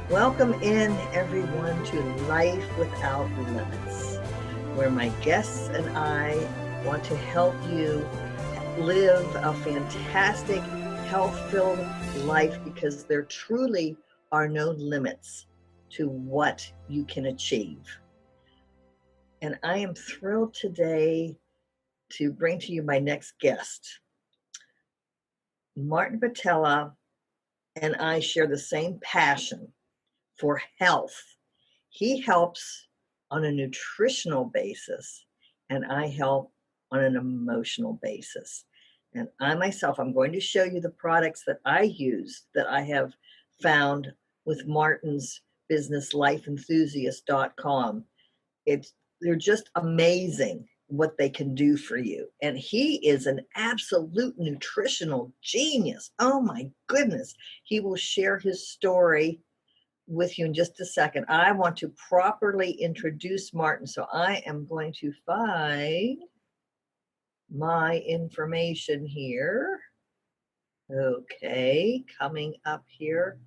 Welcome in, everyone, to Life Without Limits, where my guests and I want to help you live a fantastic, health-filled life because there truly are no limits to what you can achieve. And I am thrilled today to bring to you my next guest. Martin Patella and I share the same passion for health. He helps on a nutritional basis, and I help on an emotional basis. And I myself, I'm going to show you the products that I use that I have found with Martin's business, lifeenthusiast.com. They're just amazing what they can do for you. And he is an absolute nutritional genius. Oh my goodness. He will share his story with you in just a second. I want to properly introduce Martin, so I am going to find my information here. Okay, coming up here.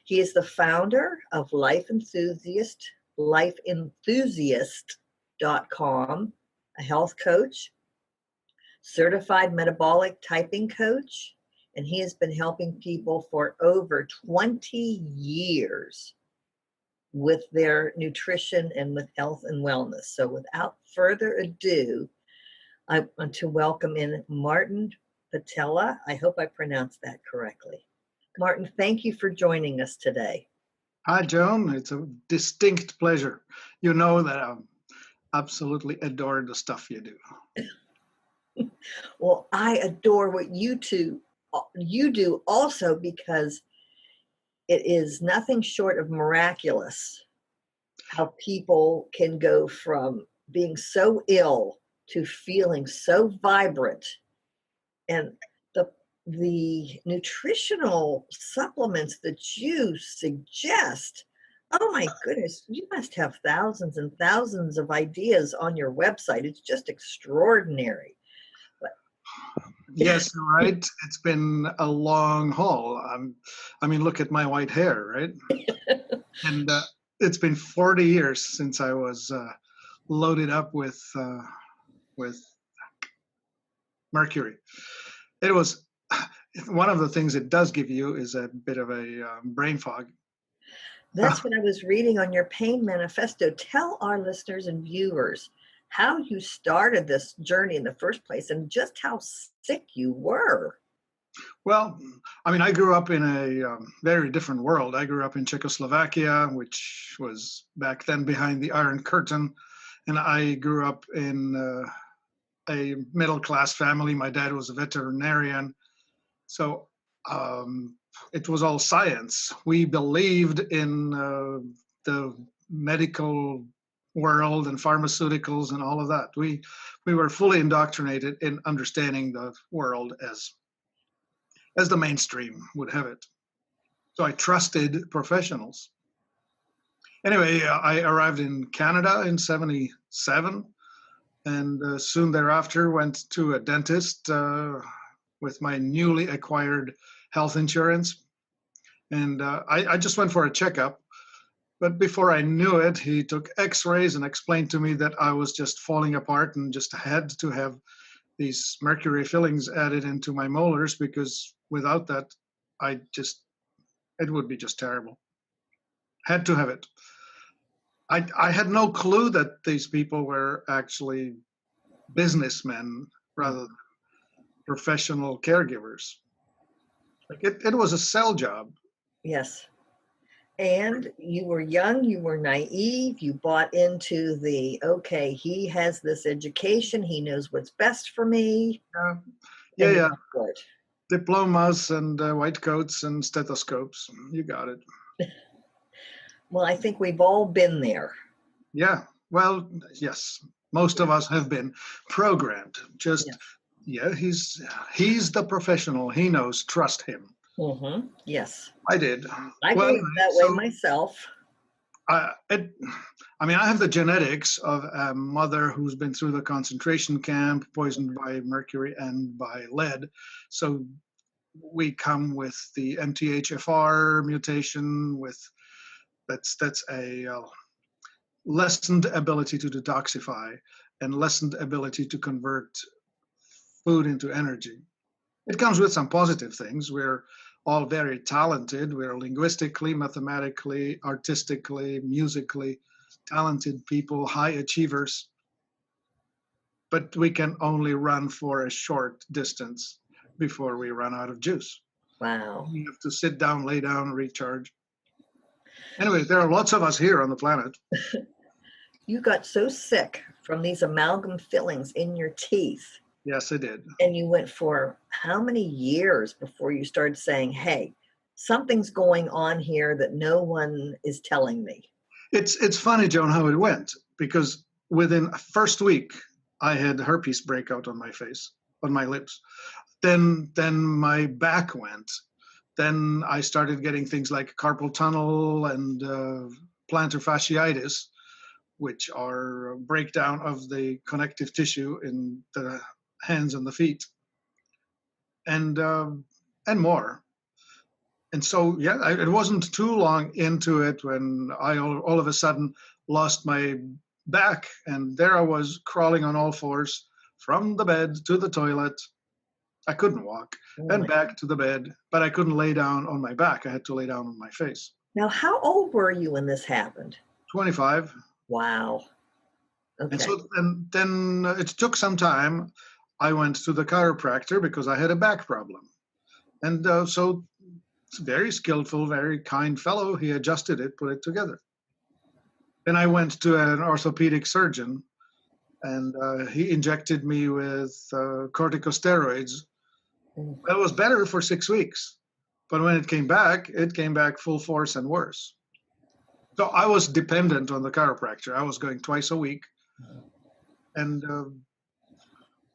He is the founder of lifeenthusiast.com, a health coach, certified metabolic typing coach, and he has been helping people for over 20 years with their nutrition and with health and wellness. So without further ado, I want to welcome in Martin Patella. I hope I pronounced that correctly. Martin, thank you for joining us today. Hi, Joan. It's a distinct pleasure. You know that I absolutely adore the stuff you do. Well, I adore what you do also, because it is nothing short of miraculous how people can go from being so ill to feeling so vibrant. And the nutritional supplements that you suggest, oh my goodness, you must have thousands and thousands of ideas on your website. It's just extraordinary. Yes, you're right. It's been a long haul. I mean, look at my white hair, right? And it's been 40 years since I was loaded up with mercury. It was one of the things it does give you is a bit of a brain fog. That's what I was reading on your pain manifesto. Tell our listeners and viewers how you started this journey in the first place and just how sick you were. Well, I mean, I grew up in a very different world. I grew up in Czechoslovakia, which was back then behind the Iron Curtain. And I grew up in a middle-class family. My dad was a veterinarian. So it was all science. We believed in the medical world and pharmaceuticals and all of that. We were fully indoctrinated in understanding the world as the mainstream would have it. So I trusted professionals. Anyway, I arrived in Canada in '77, and soon thereafter went to a dentist with my newly acquired health insurance. And I just went for a checkup. But before I knew it, he took x-rays and explained to me that I was just falling apart and just had to have these mercury fillings added into my molars, because without that, it would be just terrible. Had to have it. I had no clue that these people were actually businessmen rather than professional caregivers. Like it was a sell job. Yes. And you were young, you were naive, you bought into okay, he has this education, he knows what's best for me. Yeah. Diplomas and white coats and stethoscopes. You got it. Well, I think we've all been there. Yeah. Well, yes. Most of us have been programmed. He's the professional. He knows. Trust him. Mm-hmm. Yes. I did. I believe that way myself. I have the genetics of a mother who's been through the concentration camp, poisoned by mercury and by lead. So we come with the MTHFR mutation, with That's a lessened ability to detoxify and lessened ability to convert food into energy. It comes with some positive things. We're all very talented. We're linguistically, mathematically, artistically, musically talented people, high achievers. But we can only run for a short distance before we run out of juice. Wow. You have to sit down, lay down, recharge. Anyway, there are lots of us here on the planet. You got so sick from these amalgam fillings in your teeth. Yes, I did. And you went for how many years before you started saying, hey, something's going on here that no one is telling me? It's funny, Joan, how it went, because within a first week, I had herpes breakout on my face, on my lips. Then my back went. Then I started getting things like carpal tunnel and plantar fasciitis, which are a breakdown of the connective tissue in the hands and the feet, and more. And so, yeah, it wasn't too long into it when I all of a sudden lost my back, and there I was crawling on all fours from the bed to the toilet. I couldn't walk, then back to the bed, but I couldn't lay down on my back. I had to lay down on my face. Now, how old were you when this happened? 25. Wow. Okay. And so and then it took some time. I went to the chiropractor because I had a back problem. And so very skillful, very kind fellow. He adjusted it, put it together. Then I went to an orthopedic surgeon, and he injected me with corticosteroids. It was better for 6 weeks, but when it came back full force and worse. So I was dependent on the chiropractor. I was going twice a week, and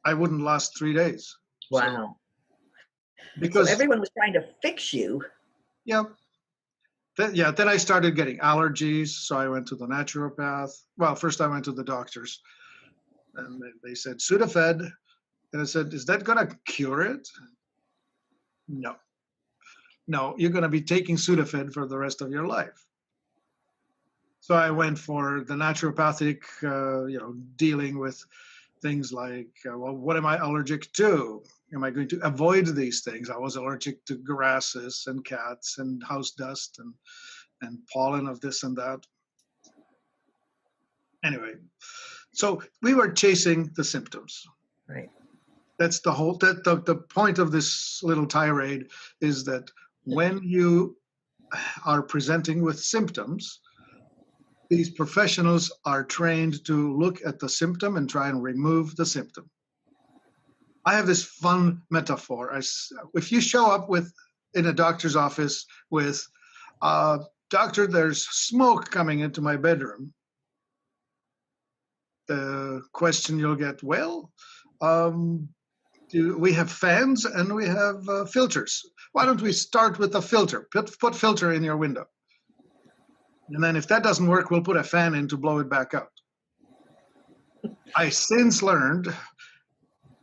I wouldn't last 3 days. Wow. Because so everyone was trying to fix you. Yeah. Then I started getting allergies, so I went to the naturopath. Well, first I went to the doctors, and they said Sudafed, and I said, "Is that going to cure it?" No, you're going to be taking Sudafed for the rest of your life. So I went for the naturopathic, dealing with things like, well, what am I allergic to? Am I going to avoid these things? I was allergic to grasses and cats and house dust and pollen of this and that. Anyway, so we were chasing the symptoms. Right. That's the point of this little tirade is that when you are presenting with symptoms, these professionals are trained to look at the symptom and try and remove the symptom. I have this fun metaphor. If you show up in a doctor's office with, doctor, there's smoke coming into my bedroom, the question you'll get, well, we have fans and we have filters. Why don't we start with the filter? Put filter in your window. And then if that doesn't work, we'll put a fan in to blow it back out. I since learned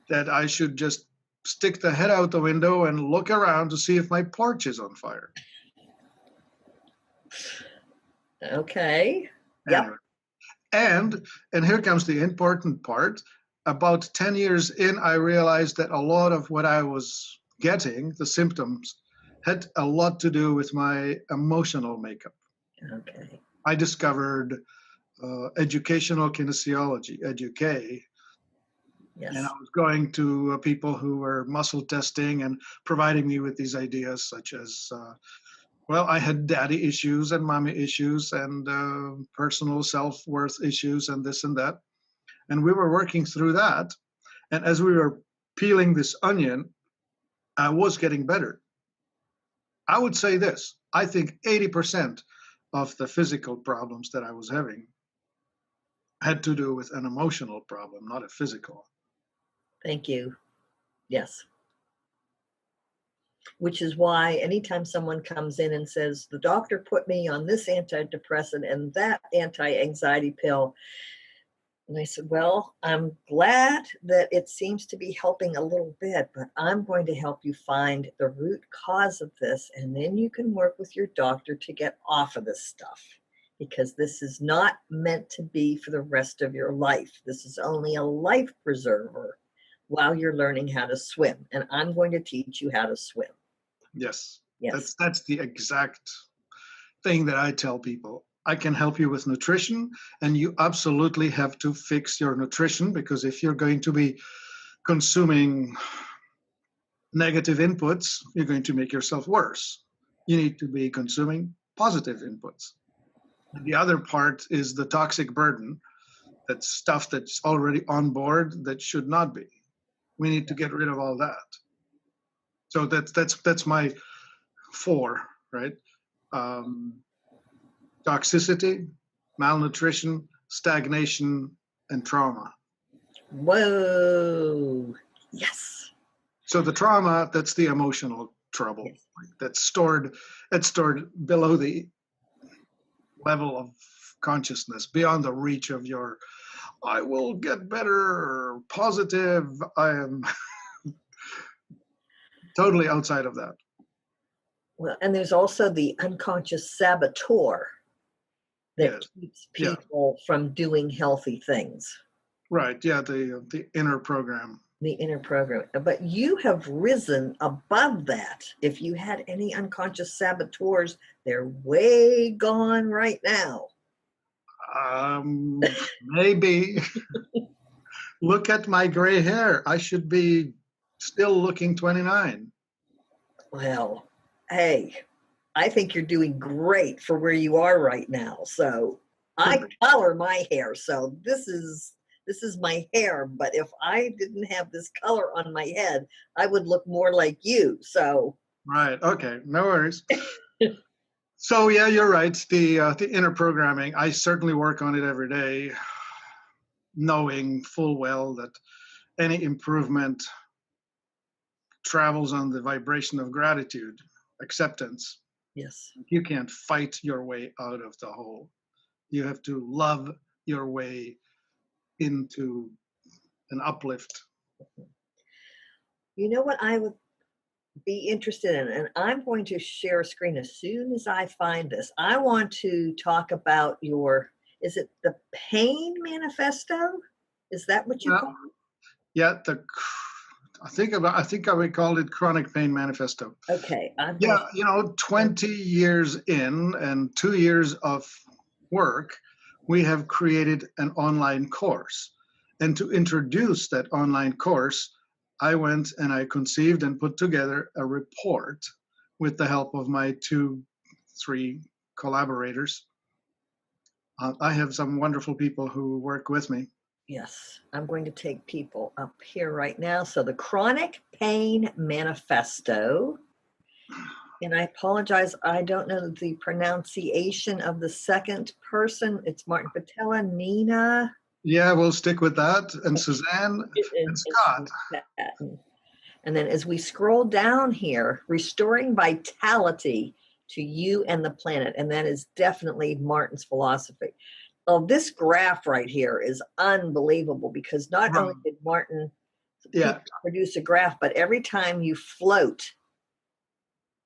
that I should just stick the head out the window and look around to see if my porch is on fire. Okay. Yep. Anyway. And here comes the important part. About 10 years in, I realized that a lot of what I was getting, the symptoms, had a lot to do with my emotional makeup. Okay. I discovered educational kinesiology, EDUK. Yes. And I was going to people who were muscle testing and providing me with these ideas, such as, I had daddy issues and mommy issues and personal self-worth issues and this and that. And we were working through that. And as we were peeling this onion, I was getting better. I would say this, I think 80% of the physical problems that I was having had to do with an emotional problem, not a physical. Thank you. Yes. Which is why anytime someone comes in and says, the doctor put me on this antidepressant and that anti-anxiety pill, And I said, well, I'm glad that it seems to be helping a little bit, but I'm going to help you find the root cause of this. And then you can work with your doctor to get off of this stuff, because this is not meant to be for the rest of your life. This is only a life preserver while you're learning how to swim. And I'm going to teach you how to swim. Yes, Yes. that's the exact thing that I tell people. I can help you with nutrition, and you absolutely have to fix your nutrition, because if you're going to be consuming negative inputs, you're going to make yourself worse. You need to be consuming positive inputs. And the other part is the toxic burden. That's stuff that's already on board that should not be. We need to get rid of all that. So that's my four, right? Um, Toxicity, malnutrition, stagnation, and trauma. Whoa. Yes. So the trauma, that's the emotional trouble. Yes. That's stored below the level of consciousness, beyond the reach of your I will get better or positive. I am totally outside of that. Well, and there's also the unconscious saboteur that Yes. keeps people from doing healthy things. Right. Yeah. The inner program. The inner program. But you have risen above that. If you had any unconscious saboteurs, they're way gone right now. Maybe. Look at my gray hair. I should be still looking 29. Well, hey, I think you're doing great for where you are right now. So I color my hair. So this is my hair. But if I didn't have this color on my head, I would look more like you. So right. Okay. No worries. So yeah, you're right. The inner programming. I certainly work on it every day, knowing full well that any improvement travels on the vibration of gratitude, acceptance. yes. You can't fight your way out of the hole. You have to love your way into an uplift. You know what I would be interested in, and I'm going to share a screen as soon as I find this. I want to talk about is it the pain manifesto? Is that what you call it? Yeah, I think I would call it chronic pain manifesto. Okay. Yeah, 20 years in and 2 years of work, we have created an online course. And to introduce that online course, I went and I conceived and put together a report with the help of my 3 collaborators. I have some wonderful people who work with me. Yes, I'm going to take people up here right now. So the Chronic Pain Manifesto. And I apologize, I don't know the pronunciation of the second person. It's Martin Patella, Nina. Yeah, we'll stick with that. And Suzanne and Scott. And then as we scroll down here, restoring vitality to you and the planet. And that is definitely Martin's philosophy. Oh, this graph right here is unbelievable, because not only did Martin produce a graph, but every time you float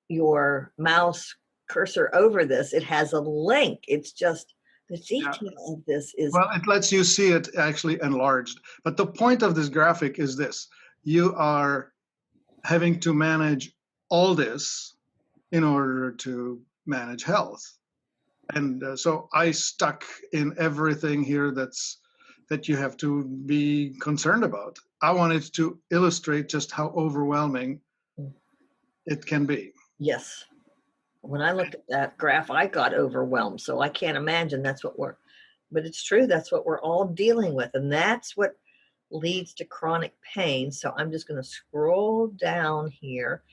your mouse cursor over this, it has a link. It's just the detail of this is... Well, it lets you see it actually enlarged. But the point of this graphic is this. You are having to manage all this in order to manage health. And so I stuck in everything here that you have to be concerned about. I wanted to illustrate just how overwhelming it can be. Yes. When I looked at that graph, I got overwhelmed. So I can't imagine but it's true. That's what we're all dealing with. And that's what leads to chronic pain. So I'm just going to scroll down here,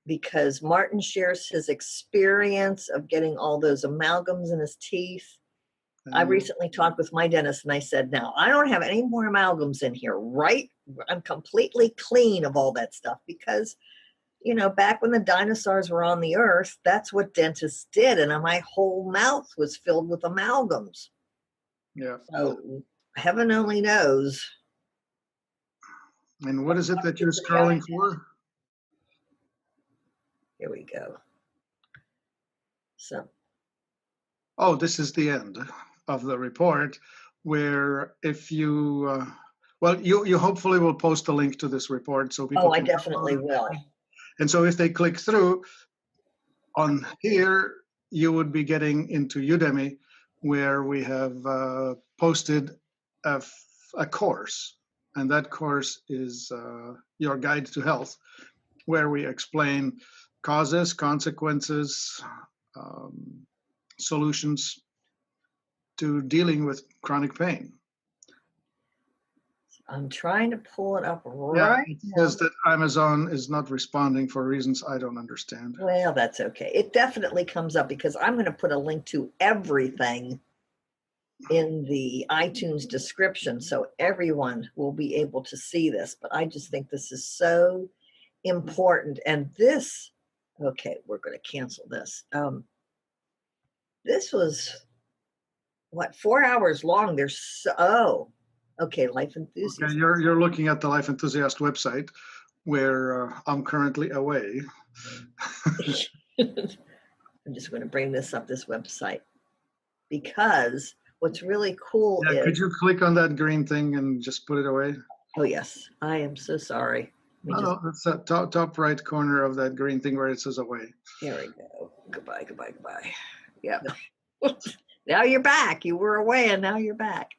because Martin shares his experience of getting all those amalgams in his teeth. I recently talked with my dentist and I said, now I don't have any more amalgams in here, right? I'm completely clean of all that stuff, because, back when the dinosaurs were on the earth, that's what dentists did. And my whole mouth was filled with amalgams. Yeah. So heaven only knows. And what is it that you're scrolling for? Here we go. So, oh, this is the end of the report, where if you, well, you hopefully will post a link to this report so people I can. definitely will. And so if they click through on here, you would be getting into Udemy, where we have posted a course, and that course is Your Guide to Health, where we explain causes, consequences, solutions to dealing with chronic pain. I'm trying to pull it up right it now. says that Amazon is not responding for reasons I don't understand. Well, that's okay. It definitely comes up because I'm going to put a link to everything in the iTunes description so everyone will be able to see this. But I just think this is so important. And this, okay, we're going to cancel this. This was, what, 4 hours long? Okay, Life Enthusiast. Okay, you're looking at the Life Enthusiast website, where I'm currently away. I'm just going to bring this up, this website, because what's really cool is... Could you click on that green thing and just put it away? Oh, yes. I am so sorry. No, that's the top right corner of that green thing where it says away. There we go. Goodbye. Yep. Now you're back. You were away and now you're back.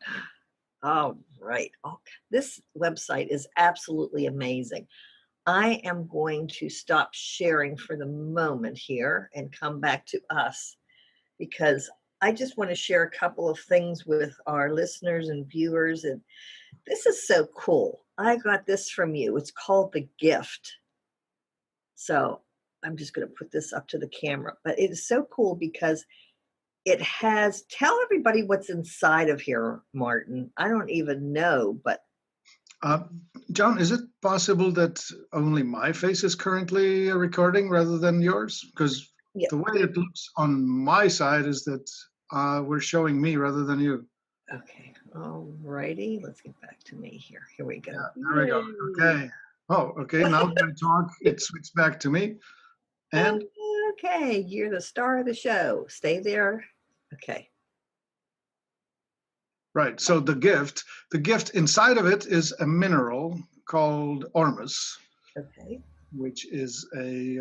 Oh, right. Oh, this website is absolutely amazing. I am going to stop sharing for the moment here and come back to us, because I just want to share a couple of things with our listeners and viewers. And this is so cool. I got this from you. It's called The Gift. So I'm just going to put this up to the camera. But it is so cool because it has, tell everybody what's inside of here, Martin. I don't even know, but. Joan, is it possible that only my face is currently recording rather than yours? Because the way it looks on my side is that we're showing me rather than you. Okay, all righty. Let's get back to me here. Here we go. Yeah, there we go. Okay. Oh, okay. Now that I talk, it switched back to me. And okay, you're the star of the show. Stay there. Okay. Right. So the gift inside of it is a mineral called ormus, which is a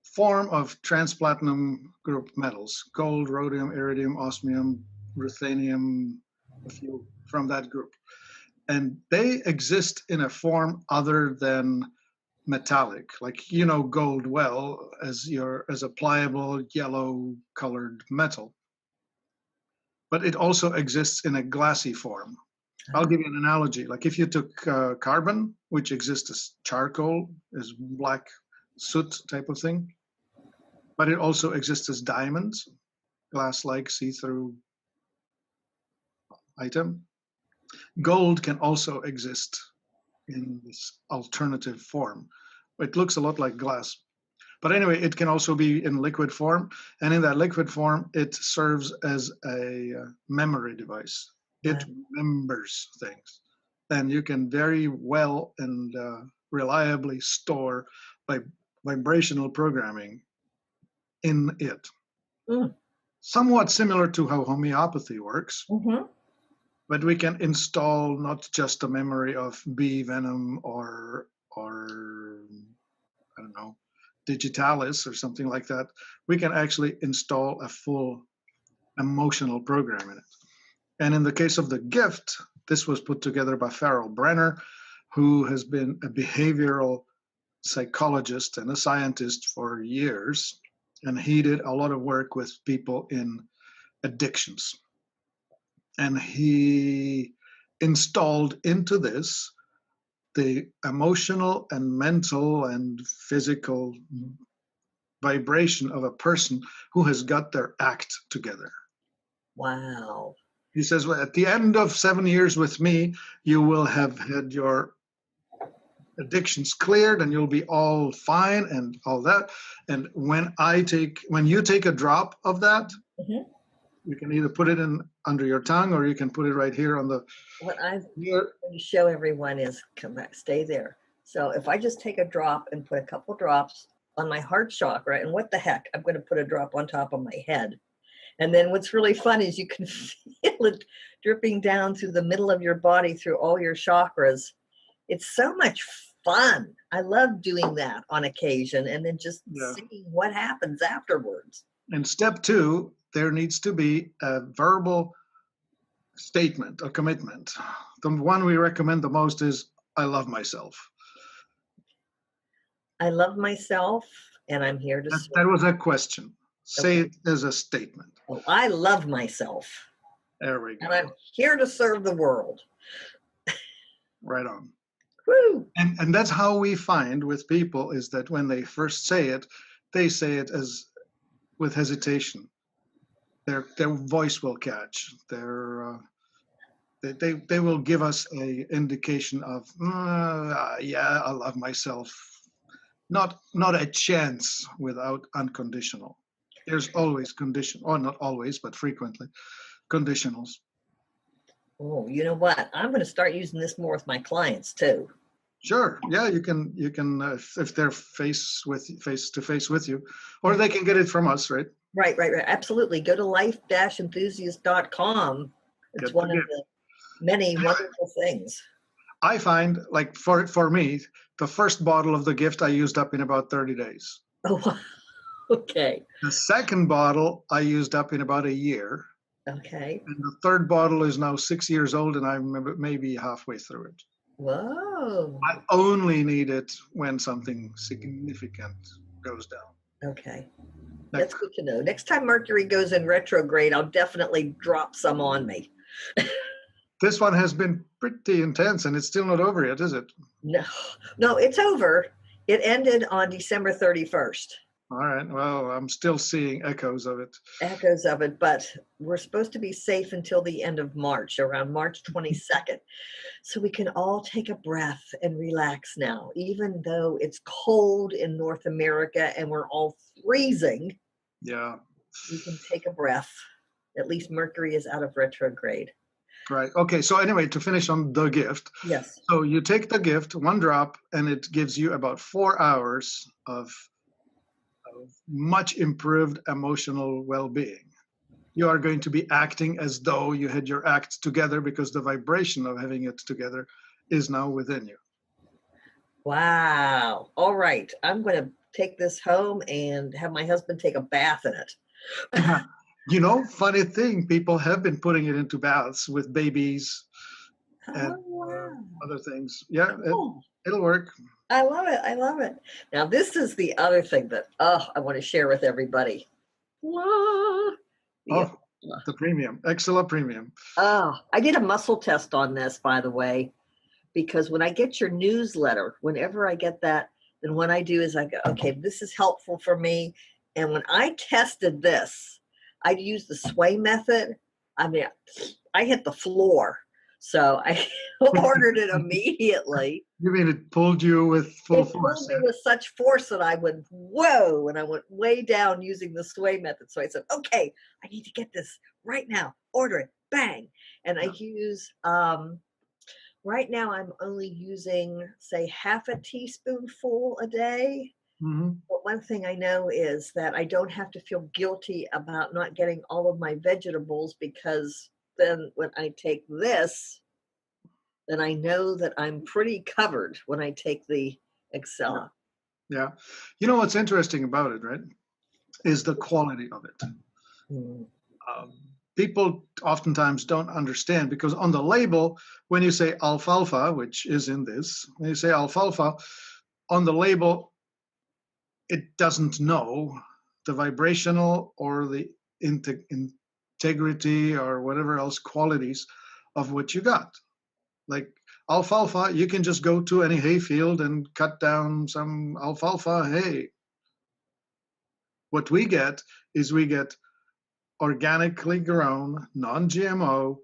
form of transplatinum group metals: gold, rhodium, iridium, osmium, ruthenium, a few from that group. And they exist in a form other than metallic, like gold well as a pliable yellow colored metal. But it also exists in a glassy form. I'll give you an analogy. Like if you took carbon, which exists as charcoal, as black soot type of thing, but it also exists as diamonds, glass-like see-through item. Gold can also exist in this alternative form. It looks a lot like glass. But anyway, it can also be in liquid form. And in that liquid form, it serves as a memory device. It remembers things. And you can very well and reliably store vibrational programming in it. Somewhat similar to how homeopathy works. But we can install not just a memory of bee venom or I don't know, digitalis or something like that. We can actually install a full emotional program in it. And in the case of the gift, this was put together by Farrell Brenner, who has been a behavioral psychologist and a scientist for years. And he did a lot of work with people in addictions. And he installed into this the emotional and mental and physical vibration of a person who has got their act together. Wow. He says, well, at the end of 7 years with me, you will have had your addictions cleared and you'll be all fine and all that. And when you take a drop of that, You can either put it in under your tongue, or you can put it right here on the What I'm ear. going to show everyone is, come back, stay there. So if I just take a drop and put a couple drops on my heart chakra, and what the heck, I'm going to put a drop on top of my head. And then what's really fun is you can feel it dripping down through the middle of your body, through all your chakras. It's so much fun. I love doing that on occasion, and then just seeing what happens afterwards. In step 2, there needs to be a verbal statement, a commitment. The one we recommend the most is, I love myself. I love myself, and I'm here to serve. That was a question. Say it as a statement. Well, I love myself. There we go. And I'm here to serve the world. Right on. Woo! And that's how we find with people, is that when they first say it, they say it as with hesitation. Their voice will catch. They will give us a indication of yeah, I love myself. Not a chance without unconditional. There's always condition, or not always, but frequently conditionals. Oh, you know what? I'm going to start using this more with my clients too. Sure. Yeah, you can if they're face to face with you, or they can get it from us, right? Right. Absolutely. Go to life-enthusiast.com. It's one of the many wonderful things. I find, like, for me, the first bottle of the gift I used up in about 30 days. Oh, okay. The second bottle I used up in about a year. Okay. And the third bottle is now 6 years old, and I'm maybe halfway through it. Whoa. I only need it when something significant goes down. Okay. That's good to know. Next time Mercury goes in retrograde, I'll definitely drop some on me. This one has been pretty intense, and it's still not over yet, is it? No, it's over. It ended on December 31st. All right. Well, I'm still seeing echoes of it. But we're supposed to be safe until the end of March, around March 22nd. So we can all take a breath and relax now, even though it's cold in North America and we're all freezing. Yeah. We can take a breath. At least Mercury is out of retrograde. Right. Okay. So anyway, to finish on the gift. Yes. So you take the gift, one drop, and it gives you about 4 hours of much improved emotional well-being. You are going to be acting as though you had your act together, because the vibration of having it together is now within you. Wow. All right. I'm going to take this home and have my husband take a bath in it. You know, funny thing, people have been putting it into baths with babies and other things. Yeah, it'll work. I love it. Now, this is the other thing that I want to share with everybody. The premium, Excella Premium. I did a muscle test on this, by the way, because when I get your newsletter, whenever I get that, then what I do is I go, okay, this is helpful for me. And when I tested this, I used the sway method. I mean, I hit the floor. So I ordered it immediately. You mean it pulled you with full force? It pulled me with such force that I went, whoa, and I went way down using the sway method. So I said, okay, I need to get this right now. Order it, bang. And I use, right now I'm only using, say, half a teaspoonful a day. Mm-hmm. But one thing I know is that I don't have to feel guilty about not getting all of my vegetables, because then when I take this, then I know that I'm pretty covered when I take the Excella. Yeah. You know what's interesting about it, right, is the quality of it. Mm. People oftentimes don't understand, because on the label, when you say alfalfa, which is in this, when you say alfalfa, on the label, it doesn't know the vibrational or the integrity or whatever else qualities of what you got. Like alfalfa, you can just go to any hay field and cut down some alfalfa hay. What we get is organically grown, non-GMO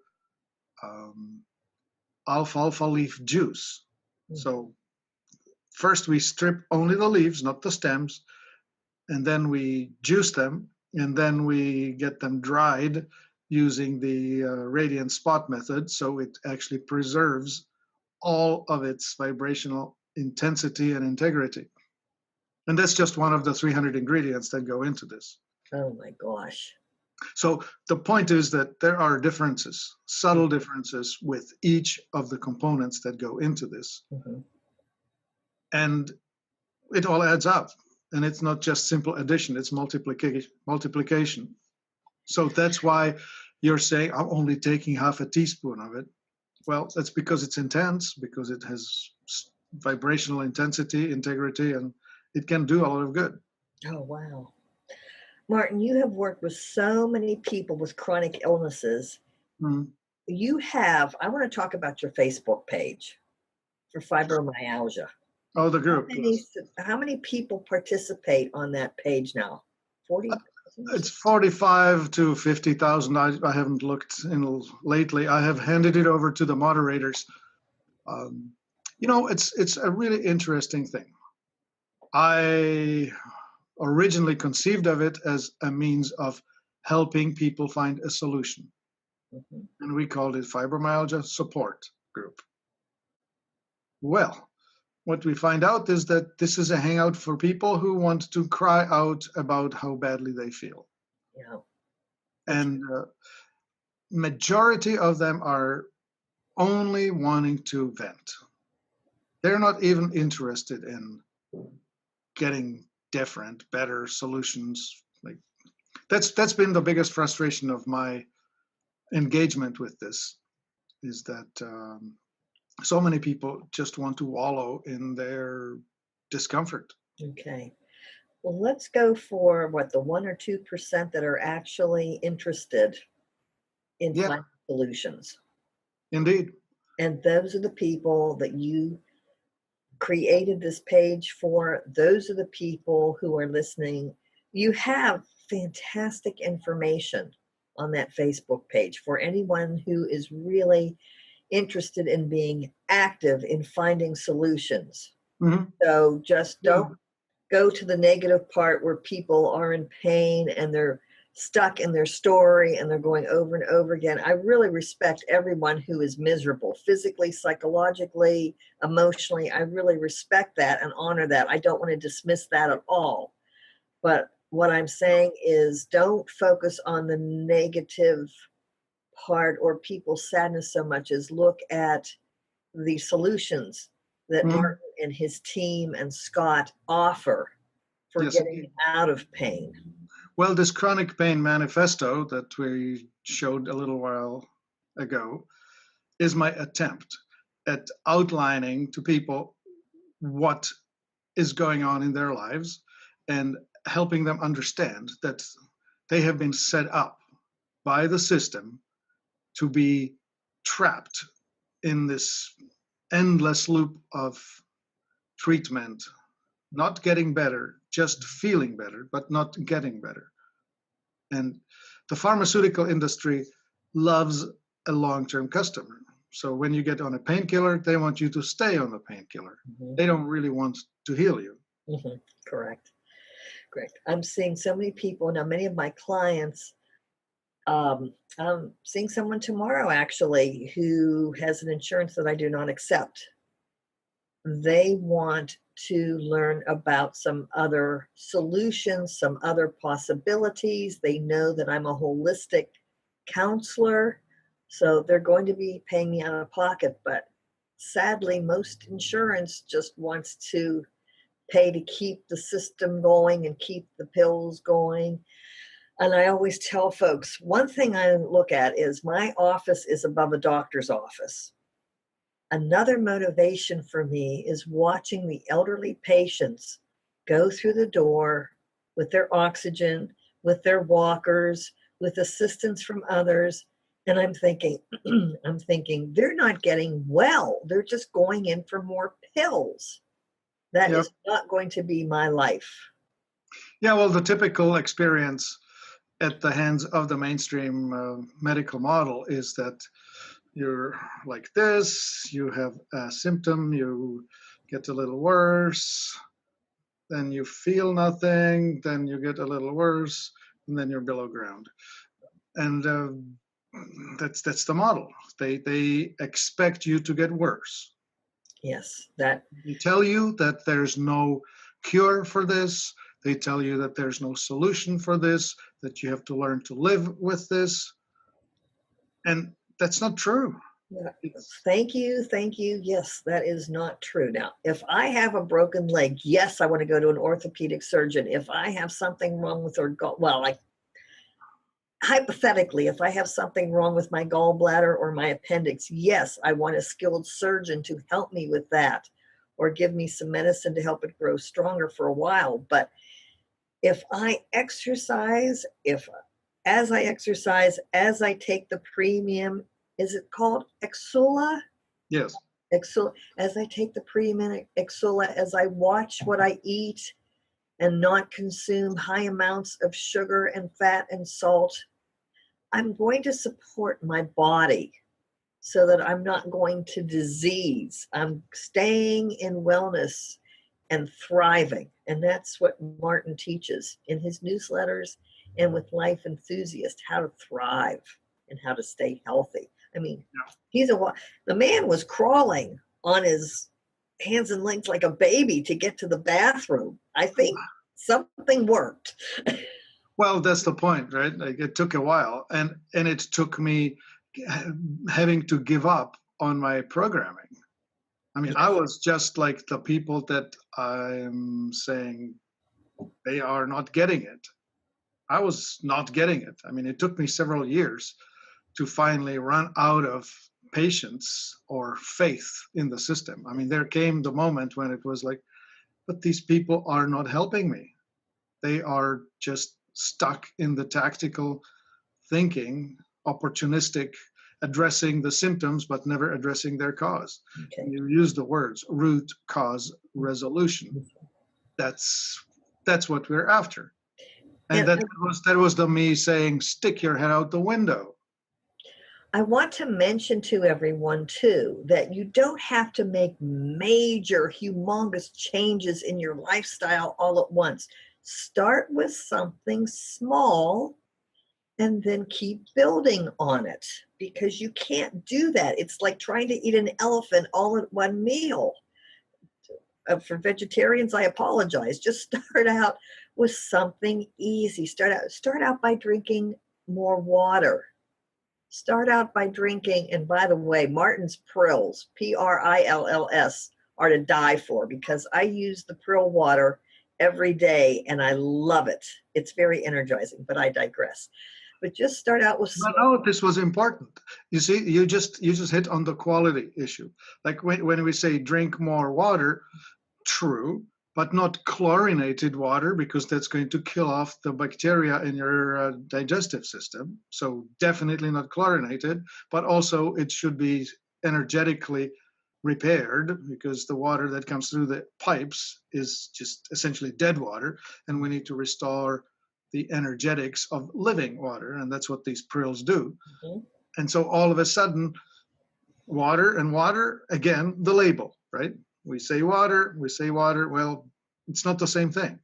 alfalfa leaf juice. Mm-hmm. So first we strip only the leaves, not the stems, and then we juice them, and then we get them dried, using the radiant spot method, so it actually preserves all of its vibrational intensity and integrity. And that's just one of the 300 ingredients that go into this. Oh my gosh. So the point is that there are differences, subtle differences with each of the components that go into this. Mm-hmm. And it all adds up. And it's not just simple addition, it's multiplication. So that's why you're saying, I'm only taking half a teaspoon of it. Well, that's because it's intense, because it has vibrational intensity, integrity, and it can do a lot of good. Oh, wow. Martin, you have worked with so many people with chronic illnesses. Mm. I want to talk about your Facebook page for fibromyalgia. Oh, the group. How many people participate on that page now? 40? It's 45 to 50,000. I haven't looked in lately. I have handed it over to the moderators. It's a really interesting thing. I originally conceived of it as a means of helping people find a solution. Mm-hmm. And we called it Fibromyalgia Support Group. Well, what we find out is that this is a hangout for people who want to cry out about how badly they feel. Yeah. And majority of them are only wanting to vent. They're not even interested in getting different, better solutions. Like that's been the biggest frustration of my engagement with this, is that so many people just want to wallow in their discomfort. Okay. Well, let's go for the 1 or 2% that are actually interested in finding solutions. Indeed. And those are the people that you created this page for. Those are the people who are listening. You have fantastic information on that Facebook page for anyone who is really interested in being active in finding solutions. Mm-hmm. So just don't go to the negative part where people are in pain and they're stuck in their story and they're going over and over again. I really respect everyone who is miserable, physically, psychologically, emotionally. I really respect that and honor that. I don't want to dismiss that at all. But what I'm saying is don't focus on the negative part or people's sadness so much as look at the solutions that Martin and his team and Scott offer for getting out of pain. Well, this chronic pain manifesto that we showed a little while ago is my attempt at outlining to people what is going on in their lives and helping them understand that they have been set up by the system to be trapped in this endless loop of treatment, not getting better, just feeling better, but not getting better. And the pharmaceutical industry loves a long-term customer. So when you get on a painkiller, they want you to stay on the painkiller. Mm-hmm. They don't really want to heal you. Mm-hmm. Correct. I'm seeing so many people now. Many of my clients, I'm seeing someone tomorrow actually who has an insurance that I do not accept. They want to learn about some other solutions, some other possibilities. They know that I'm a holistic counselor, so they're going to be paying me out of pocket. But sadly, most insurance just wants to pay to keep the system going and keep the pills going. And I always tell folks, one thing I look at is my office is above a doctor's office. Another motivation for me is watching the elderly patients go through the door with their oxygen, with their walkers, with assistance from others. And I'm thinking, they're not getting well. They're just going in for more pills. That is not going to be my life. Yeah, well, the typical experience at the hands of the mainstream medical model is that you're like this, you have a symptom, you get a little worse, then you feel nothing, then you get a little worse, and then you're below ground. And that's the model. They expect you to get worse. Yes, that. They tell you that there's no cure for this. They tell you that there's no solution for this, that you have to learn to live with this. And that's not true. Yeah. It's, Thank you. Thank you. Yes, that is not true. Now, if I have a broken leg, yes, I want to go to an orthopedic surgeon. If I have something wrong with hypothetically, if I have something wrong with my gallbladder or my appendix, yes, I want a skilled surgeon to help me with that or give me some medicine to help it grow stronger for a while. But if I exercise, as I take the premium, is it called Exula? yes. Exula, as I take the premium Exula, as I watch what I eat and not consume high amounts of sugar and fat and salt, I'm going to support my body so that I'm not going to disease. I'm staying in wellness and thriving. And that's what Martin teaches in his newsletters and with Life Enthusiast, how to thrive and how to stay healthy. I mean, the man was crawling on his hands and legs like a baby to get to the bathroom. I think something worked. Well, that's the point, right? Like it took a while, and it took me having to give up on my programming. I mean, I was just like the people that I'm saying they are not getting it. I was not getting it. I mean, it took me several years to finally run out of patience or faith in the system. I mean, there came the moment when it was like, but these people are not helping me. They are just stuck in the tactical thinking, opportunistic, addressing the symptoms, but never addressing their cause. Okay. You use the words root cause resolution. That's what we're after. And that was the me saying, stick your head out the window. I want to mention to everyone too that you don't have to make major, humongous changes in your lifestyle all at once. Start with something small and then keep building on it, because you can't do that. It's like trying to eat an elephant all at one meal. For vegetarians, I apologize. Just start out with something easy. Start out by drinking more water. Start out by drinking, and by the way, Martin's Prills, Prills, are to die for, because I use the Prill water every day and I love it. It's very energizing, but I digress. But just start out with No, this was important. You see, you just hit on the quality issue. Like when we say drink more water, true, but not chlorinated water, because that's going to kill off the bacteria in your digestive system. So definitely not chlorinated, but also it should be energetically repaired, because the water that comes through the pipes is just essentially dead water, and we need to restore the energetics of living water, and that's what these prills do. Mm-hmm. And so all of a sudden, water and water, again, the label, right? We say water. Well, it's not the same thing.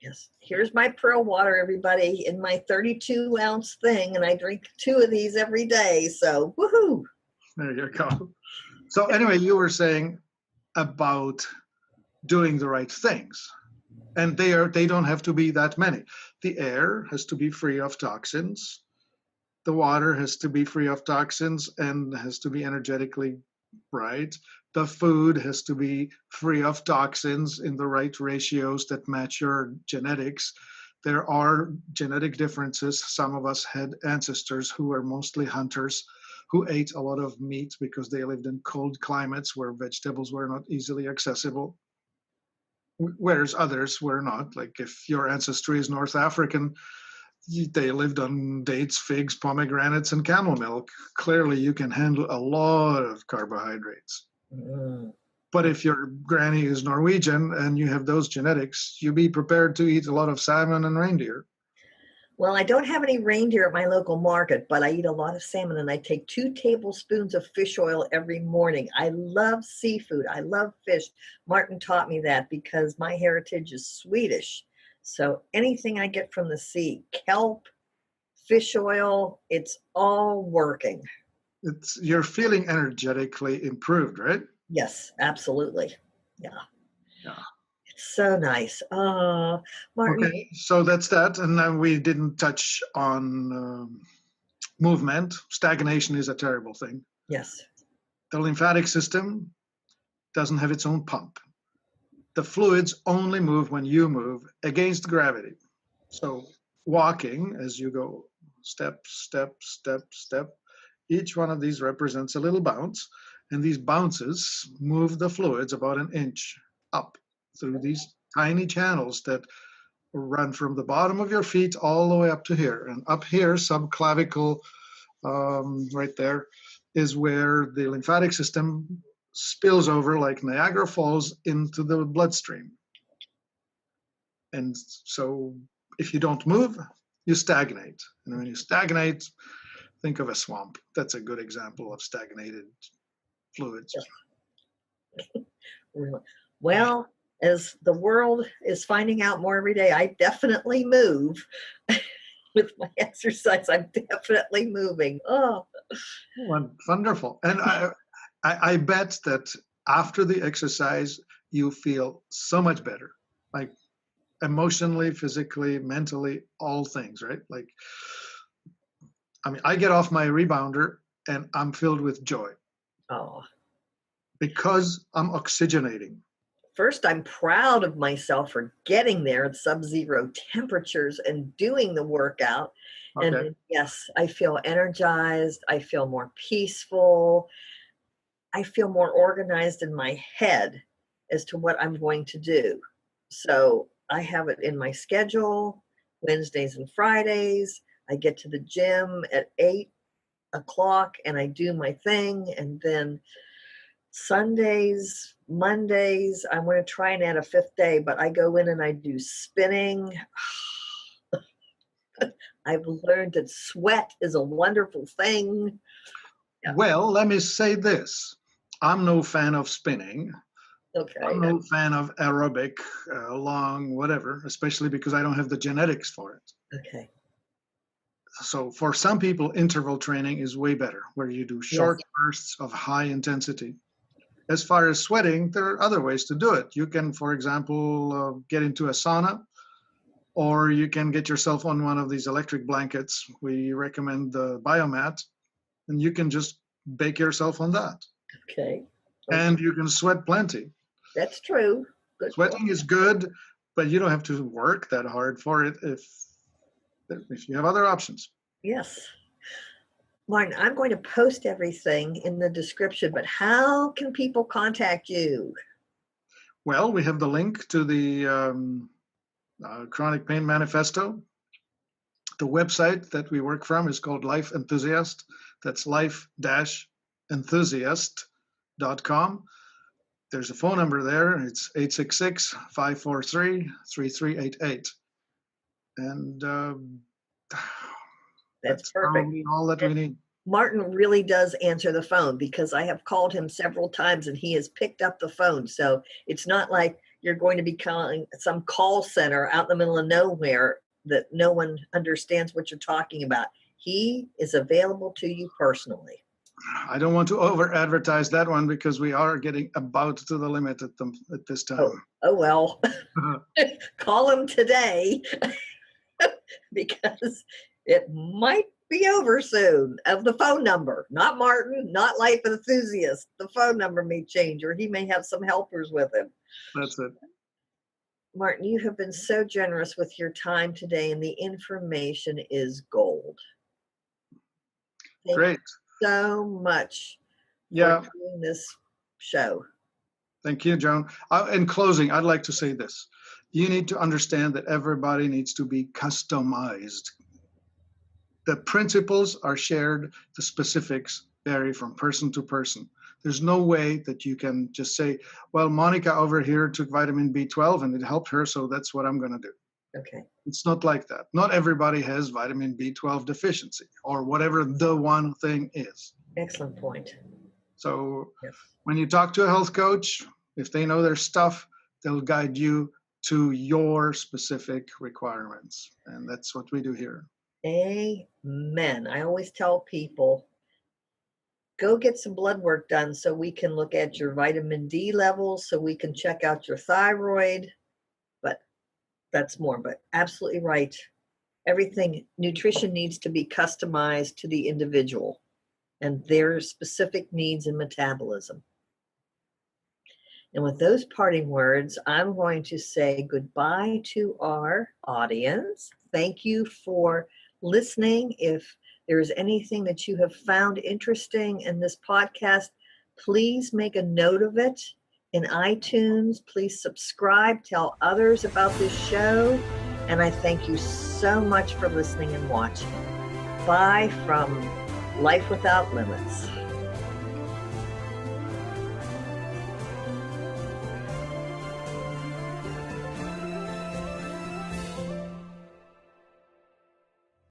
Yes. Here's my Pearl water, everybody, in my 32-ounce thing, and I drink 2 of these every day. So, woohoo! There you go. So anyway, you were saying about doing the right things, and they don't have to be that many. The air has to be free of toxins. The water has to be free of toxins and has to be energetically right. The food has to be free of toxins in the right ratios that match your genetics. There are genetic differences. Some of us had ancestors who were mostly hunters, who ate a lot of meat because they lived in cold climates where vegetables were not easily accessible, whereas others were not. Like if your ancestry is North African, they lived on dates, figs, pomegranates, and camel milk. Clearly, you can handle a lot of carbohydrates. Mm. But if your granny is Norwegian and you have those genetics, you be prepared to eat a lot of salmon and reindeer. Well, I don't have any reindeer at my local market, but I eat a lot of salmon, and I take 2 tablespoons of fish oil every morning. I love seafood. I love fish. Martin taught me that because my heritage is Swedish. So anything I get from the sea, kelp, fish oil, it's all working. You're feeling energetically improved, right? Yes, absolutely. Yeah. Yeah. It's so nice. Martin. Okay, so that's that. And then we didn't touch on movement. Stagnation is a terrible thing. Yes. The lymphatic system doesn't have its own pump. The fluids only move when you move against gravity. So walking as you go step, step, step, step, each one of these represents a little bounce, and these bounces move the fluids about an inch up through these tiny channels that run from the bottom of your feet all the way up to here. And up here, subclavicle, right there, is where the lymphatic system spills over like Niagara Falls into the bloodstream. And so if you don't move, you stagnate. And when you stagnate, think of a swamp. That's a good example of stagnated fluids. Really. Well, as the world is finding out more every day, I definitely move. With my exercise, I'm definitely moving. Oh, wonderful. And I bet that after the exercise, you feel so much better, like emotionally, physically, mentally, all things, right? Like, I mean, I get off my rebounder and I'm filled with joy. Oh. Because I'm oxygenating. First, I'm proud of myself for getting there at sub-zero temperatures and doing the workout. Okay. And yes, I feel energized. I feel more peaceful. I feel more organized in my head as to what I'm going to do. So I have it in my schedule, Wednesdays and Fridays. I get to the gym at 8 o'clock and I do my thing. And then Sundays, Mondays, I'm going to try and add a fifth day, but I go in and I do spinning. I've learned that sweat is a wonderful thing. Yeah. Well, let me say this. I'm no fan of spinning. Okay. I'm no fan of aerobic, long, whatever, especially because I don't have the genetics for it. Okay. So for some people, interval training is way better, where you do short bursts of high intensity. As far as sweating, there are other ways to do it. You can, for example, get into a sauna, or you can get yourself on one of these electric blankets. We recommend the biomat, and you can just bake yourself on that. Okay. And you can sweat plenty. That's true. Good Sweating is good, but you don't have to work that hard for it if you have other options. Yes. Martin, I'm going to post everything in the description, but how can people contact you? Well, we have the link to the Chronic Pain Manifesto. The website that we work from is called Life Enthusiast. That's life-enthusiast.com. There's a phone number there. It's 866-543-3388. And that's perfect. Probably all that we need. Martin really does answer the phone because I have called him several times and he has picked up the phone. So it's not like you're going to be calling some call center out in the middle of nowhere that no one understands what you're talking about. He is available to you personally. I don't want to over-advertise that one because we are getting about to the limit at this time. Oh well. Call him today because it might be over soon. Of the phone number, not Martin, not Life Enthusiast. The phone number may change, or he may have some helpers with him. That's it. Martin, you have been so generous with your time today, and the information is gold. Great. So much for doing this show. Thank you, Joan. In closing, I'd like to say this. You need to understand that everybody needs to be customized. The principles are shared, the specifics vary from person to person. There's no way that you can just say, well, Monica over here took vitamin B12 and it helped her, so that's what I'm going to do. Okay. It's not like that. Not everybody has vitamin B12 deficiency or whatever the one thing is. Excellent point. So when you talk to a health coach, if they know their stuff, they'll guide you to your specific requirements. And that's what we do here. Amen. I always tell people, go get some blood work done so we can look at your vitamin D levels, so we can check out your thyroid. But that's more, but absolutely right. Everything, nutrition needs to be customized to the individual and their specific needs and metabolism. And with those parting words, I'm going to say goodbye to our audience. Thank you for listening. If there's anything that you have found interesting in this podcast, please make a note of it in iTunes. Please subscribe, tell others about this show. And I thank you so much for listening and watching. Bye from Life Without Limits.